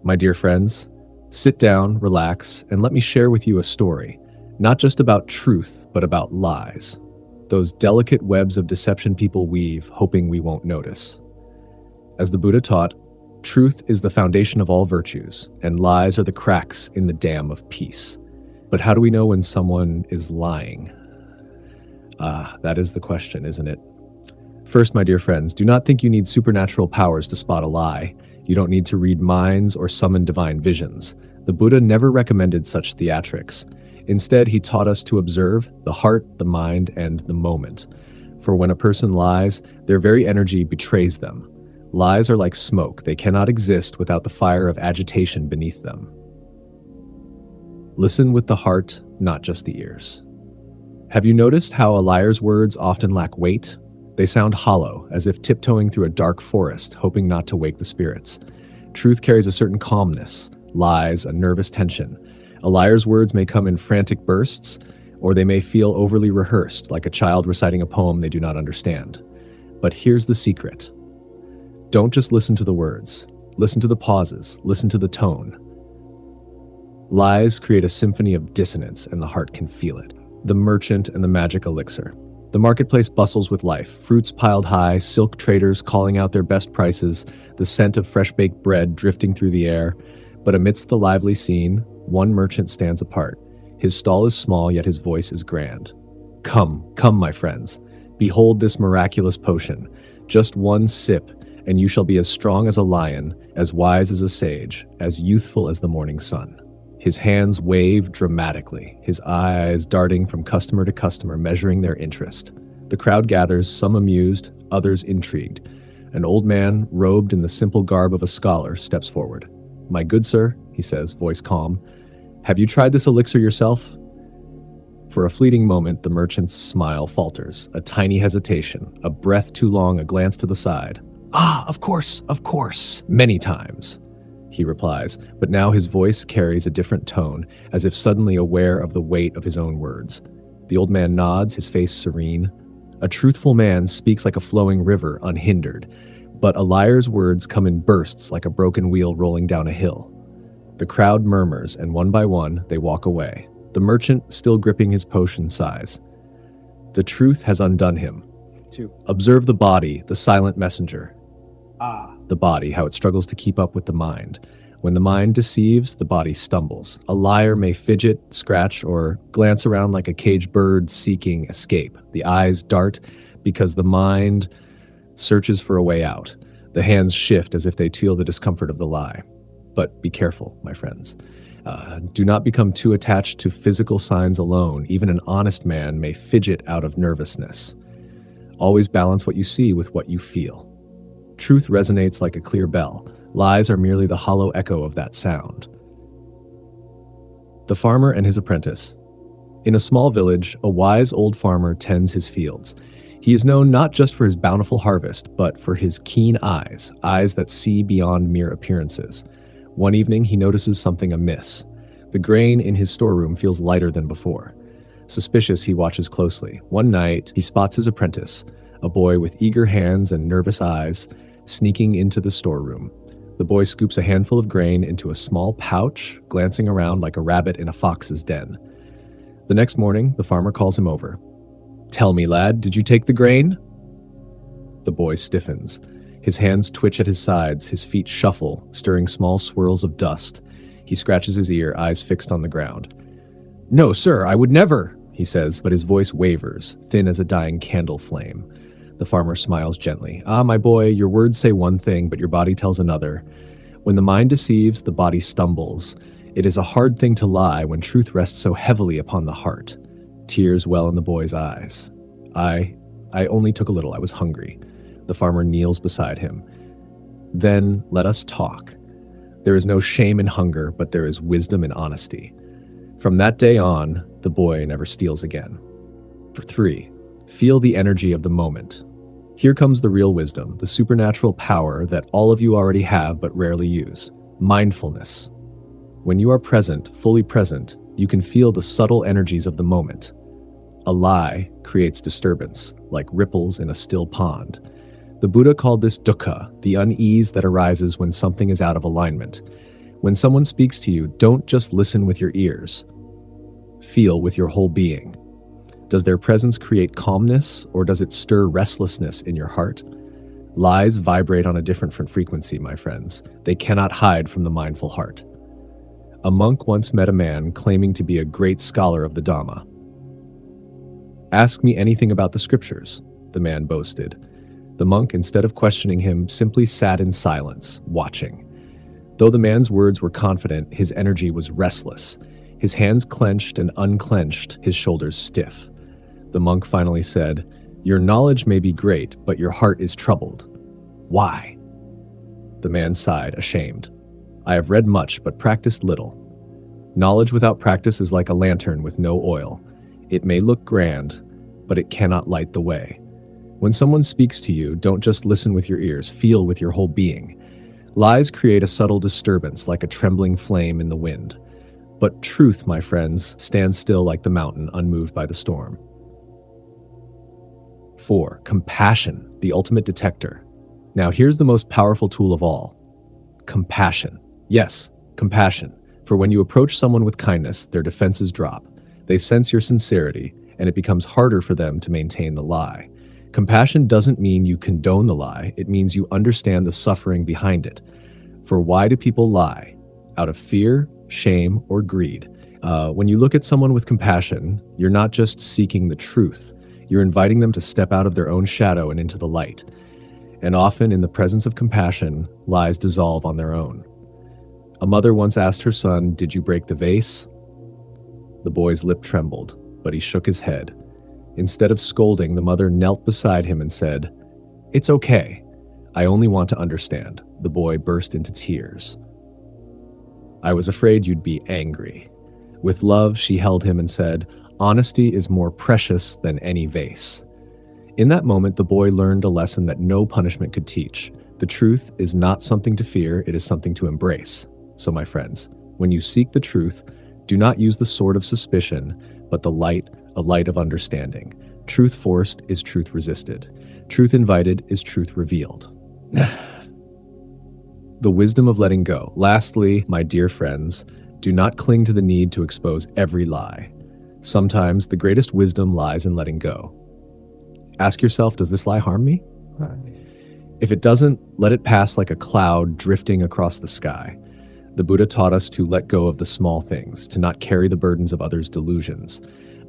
My dear friends, sit down, relax, and let me share with you a story, not just about truth, but about lies. Those delicate webs of deception people weave, hoping we won't notice. As the Buddha taught, truth is the foundation of all virtues, and lies are the cracks in the dam of peace. But how do we know when someone is lying? That is the question, isn't it? First, my dear friends, do not think you need supernatural powers to spot a lie. You don't need to read minds or summon divine visions. The Buddha never recommended such theatrics. Instead, he taught us to observe the heart, the mind, and the moment. For when a person lies, their very energy betrays them. Lies are like smoke. They cannot exist without the fire of agitation beneath them. Listen with the heart, not just the ears. Have you noticed how a liar's words often lack weight? They sound hollow, as if tiptoeing through a dark forest, hoping not to wake the spirits. Truth carries a certain calmness, lies a nervous tension. A liar's words may come in frantic bursts, or they may feel overly rehearsed, like a child reciting a poem they do not understand. But here's the secret. Don't just listen to the words. Listen to the pauses. Listen to the tone. Lies create a symphony of dissonance, and the heart can feel it. The merchant and the magic elixir. The marketplace bustles with life, fruits piled high, silk traders calling out their best prices, the scent of fresh-baked bread drifting through the air. But amidst the lively scene, one merchant stands apart. His stall is small, yet his voice is grand. Come, come, my friends. Behold this miraculous potion. Just one sip, and you shall be as strong as a lion, as wise as a sage, as youthful as the morning sun. His hands wave dramatically, his eyes darting from customer to customer, measuring their interest. The crowd gathers, some amused, others intrigued. An old man, robed in the simple garb of a scholar, steps forward. "My good sir," he says, voice calm, "have you tried this elixir yourself?" For a fleeting moment, the merchant's smile falters, a tiny hesitation, a breath too long, a glance to the side. Of course, many times," he replies, but now his voice carries a different tone, as if suddenly aware of the weight of his own words. The old man nods, his face serene. A truthful man speaks like a flowing river, unhindered, but a liar's words come in bursts like a broken wheel rolling down a hill. The crowd murmurs, and one by one, they walk away. The merchant, still gripping his potion, sighs. The truth has undone him. 2. Observe the body, the silent messenger. The body, how it struggles to keep up with the mind. When the mind deceives, the body stumbles. A liar may fidget, scratch, or glance around like a caged bird seeking escape. The eyes dart because the mind searches for a way out. The hands shift as if they feel the discomfort of the lie. But be careful, my friends. Do not become too attached to physical signs alone. Even an honest man may fidget out of nervousness. Always balance what you see with what you feel. Truth resonates like a clear bell. Lies are merely the hollow echo of that sound. The farmer and his apprentice. In a small village, a wise old farmer tends his fields. He is known not just for his bountiful harvest, but for his keen eyes that see beyond mere appearances. One evening, he notices something amiss. The grain in his storeroom feels lighter than before. Suspicious, he watches closely. One night, he spots his apprentice, a boy with eager hands and nervous eyes, sneaking into the storeroom. The boy scoops a handful of grain into a small pouch, glancing around like a rabbit in a fox's den. The next morning, the farmer calls him over. "Tell me, lad, did you take the grain?" The boy stiffens. His hands twitch at his sides, his feet shuffle, stirring small swirls of dust. He scratches his ear, eyes fixed on the ground. "No, sir, I would never," he says, but his voice wavers, thin as a dying candle flame. The farmer smiles gently. My boy, your words say one thing, but your body tells another. When the mind deceives, the body stumbles. It is a hard thing to lie when truth rests so heavily upon the heart." Tears well in the boy's eyes. I only took a little. I was hungry." The farmer kneels beside him. "Then let us talk. There is no shame in hunger, but there is wisdom in honesty." From that day on, the boy never steals again. 3. Feel the energy of the moment. Here comes the real wisdom, the supernatural power that all of you already have but rarely use. Mindfulness. When you are present, fully present, you can feel the subtle energies of the moment. A lie creates disturbance, like ripples in a still pond. The Buddha called this dukkha, the unease that arises when something is out of alignment. When someone speaks to you, don't just listen with your ears. Feel with your whole being. Does their presence create calmness, or does it stir restlessness in your heart? Lies vibrate on a different frequency, my friends. They cannot hide from the mindful heart. A monk once met a man claiming to be a great scholar of the Dhamma. "Ask me anything about the scriptures," the man boasted. The monk, instead of questioning him, simply sat in silence, watching. Though the man's words were confident, his energy was restless. His hands clenched and unclenched, his shoulders stiff. The monk finally said, "Your knowledge may be great, but your heart is troubled. Why?" The man sighed, ashamed. "I have read much, but practiced little. Knowledge without practice is like a lantern with no oil. It may look grand, but it cannot light the way." When someone speaks to you, don't just listen with your ears, feel with your whole being. Lies create a subtle disturbance like a trembling flame in the wind. But truth, my friends, stands still like the mountain, unmoved by the storm. 4. Compassion, the ultimate detector. Now here's the most powerful tool of all. Compassion. Yes, compassion. For when you approach someone with kindness, their defenses drop. They sense your sincerity, and it becomes harder for them to maintain the lie. Compassion doesn't mean you condone the lie, it means you understand the suffering behind it. For why do people lie? Out of fear, shame, or greed. When you look at someone with compassion, you're not just seeking the truth, you're inviting them to step out of their own shadow and into the light. And often, in the presence of compassion, lies dissolve on their own. A mother once asked her son, "Did you break the vase?" The boy's lip trembled, but he shook his head. Instead of scolding, the mother knelt beside him and said, "It's okay. I only want to understand." The boy burst into tears. "I was afraid you'd be angry." With love, she held him and said, "Honesty is more precious than any vase." In that moment, the boy learned a lesson that no punishment could teach. The truth is not something to fear, it is something to embrace. So, my friends, when you seek the truth, do not use the sword of suspicion, but the light, a light of understanding. Truth forced is truth resisted. Truth invited is truth revealed. The wisdom of letting go. Lastly, my dear friends, do not cling to the need to expose every lie. Sometimes the greatest wisdom lies in letting go. Ask yourself, does this lie harm me? If it doesn't, let it pass like a cloud drifting across the sky. The Buddha taught us to let go of the small things, to not carry the burdens of others' delusions.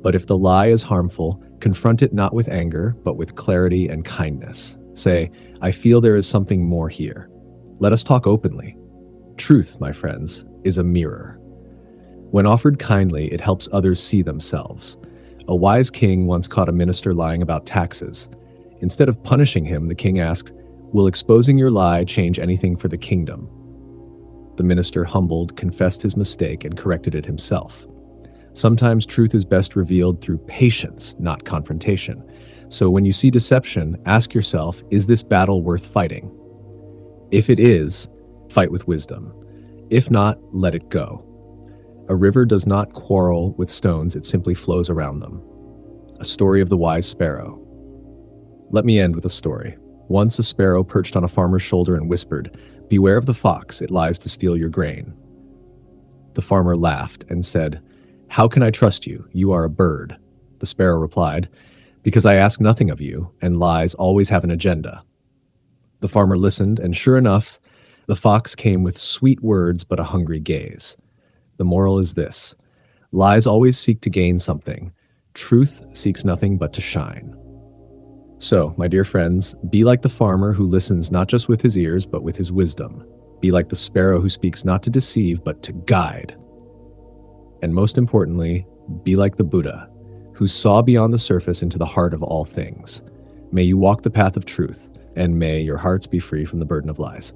But if the lie is harmful, confront it not with anger, but with clarity and kindness. Say, "I feel there is something more here. Let us talk openly." Truth, my friends, is a mirror. When offered kindly, it helps others see themselves. A wise king once caught a minister lying about taxes. Instead of punishing him, the king asked, "Will exposing your lie change anything for the kingdom?" The minister, humbled, confessed his mistake and corrected it himself. Sometimes truth is best revealed through patience, not confrontation. So when you see deception, ask yourself, is this battle worth fighting? If it is, fight with wisdom. If not, let it go. A river does not quarrel with stones, it simply flows around them. A story of the wise sparrow. Let me end with a story. Once a sparrow perched on a farmer's shoulder and whispered, "Beware of the fox, it lies to steal your grain." The farmer laughed and said, "How can I trust you? You are a bird." The sparrow replied, "Because I ask nothing of you, and lies always have an agenda." The farmer listened, and sure enough, the fox came with sweet words but a hungry gaze. The moral is this: lies always seek to gain something. Truth seeks nothing but to shine. So, my dear friends, be like the farmer who listens not just with his ears, but with his wisdom. Be like the sparrow who speaks not to deceive, but to guide. And most importantly, be like the Buddha, who saw beyond the surface into the heart of all things. May you walk the path of truth, and may your hearts be free from the burden of lies.